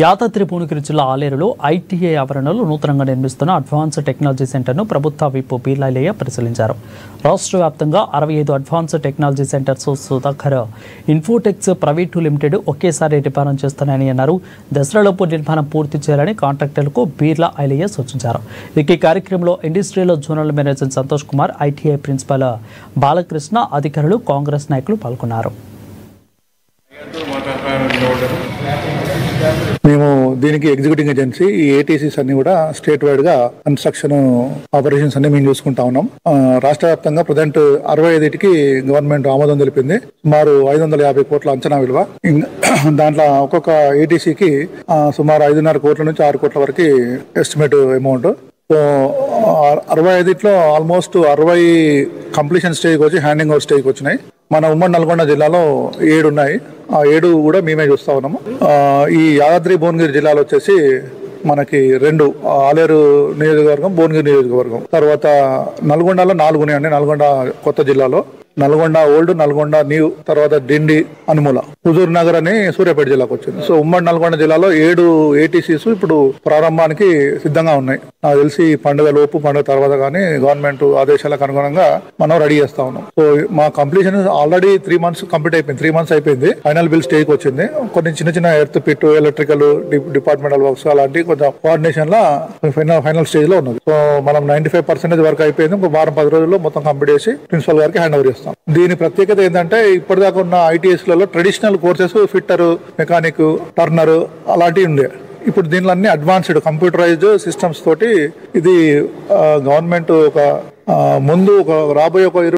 యాదాద్రి భువనగిరి జిల్లా ఆలేరులో ఐటీఐ ఆవరణలో నూతనంగా నిర్మిస్తున్న అడ్వాన్స్ టెక్నాలజీ సెంటర్ను ప్రభుత్వ విప్ బీర్లాలయ్య పరిశీలించారు. రాష్ట్ర వ్యాప్తంగా 65 advance technology centres Sudhakar Infotex private limited ఒకేసారి నిర్మాణం చేస్తున్నాయని అన్నారు. దసరాలోపు నిర్మాణం పూర్తి చేయాలని కాంట్రాక్టర్లకు బీర్లా ఐలయ్య సూచించారు. ఈ కార్యక్రమంలో industrial zonal manager Santosh Kumar, ITI principal Balakrishna, అధికారులు, కాంగ్రెస్ నాయకులు పాల్గొన్నారు. మేము దీనికి ఎగ్జిక్యూటింగ్ ఏజెన్సీ ఈ ఏటీసీస్ అన్ని కూడా స్టేట్ వైడ్ గా కన్స్ట్రక్షన్ ఆపరేషన్స్ అన్ని మేము చూసుకుంటా ఉన్నాం. రాష్ట్ర వ్యాప్తంగా ప్రజెంట్ 65కి గవర్నమెంట్ ఆమోదం తెలిపింది. సుమారు 550 కోట్ల అంచనా విలువ. దాంట్లో ఒక్కొక్క ఏటీసీకి సుమారు 5.5 కోట్ల నుంచి 6 కోట్ల వరకు ఎస్టిమేట్ అమౌంట్. సో 65లో ఆల్మోస్ట్ 60 కంప్లీషన్ స్టేజ్కి వచ్చి హ్యాండింగ్ ఓవర్ స్టేజ్కి వచ్చినాయి. మన ఉమ్మడి నల్గొండ జిల్లాలో 7 ఉన్నాయి. ఆ 7 కూడా మేమే చూస్తా ఉన్నాము. ఈ యాదాద్రి భువనగిరి జిల్లాలో వచ్చేసి మనకి 2 ఆలేరు నియోజకవర్గం, భువనగిరి నియోజకవర్గం. తర్వాత నల్గొండలో 4 ఉన్నాయండి. నల్గొండ కొత్త జిల్లాలో నల్గొండ ఓల్డ్, నల్గొండ న్యూ, తర్వాత డిండి, అనుముల, హుజూర్ నగర్ అని సూర్యాపేట జిల్లాకు వచ్చింది. సో ఉమ్మడి నల్గొండ జిల్లాలో 7 ఏటీసీస్ ఇప్పుడు ప్రారంభానికి సిద్ధంగా ఉన్నాయి. నాకు తెలిసి పండుగ లోపు, పండుగ తర్వాత కానీ గవర్నమెంట్ ఆదేశాలకు అనుగుణంగా మనం రెడీ చేస్తా ఉన్నాం. సో మా కంప్లీషన్ ఆల్రెడీ 3 months కంప్లీట్ అయిపోయింది. 3 months అయిపోయింది. ఫైనల్ బిల్ స్టేజ్ కి వచ్చింది. కొన్ని చిన్న earth pit, electrical, departmental works అలాంటి కొంచెం కోఆర్డినేషన్ లా ఫైనల్ స్టేజ్ లో ఉన్నది. సో మనం 95% వర్క్ అయిపోయింది. ఒక వారం 10 రోజుల్లో మొత్తం కంప్లీట్ చేసి ప్రిన్సిపల్ గారికి హ్యాండ్ ఓవర్ చేస్తాం. దీని ప్రత్యేకత ఏంటంటే ఇప్పటిదాకా ఉన్న ఐటీఎస్ లలో traditional courses fitter, mechanic, Turner అలాంటివి ఉండే. ఇప్పుడు దీనిలో అన్ని అడ్వాన్స్డ్ కంప్యూటరైజ్డ్ సిస్టమ్స్ తోటి ఇది గవర్నమెంట్ ఒక ముందు రాబోయే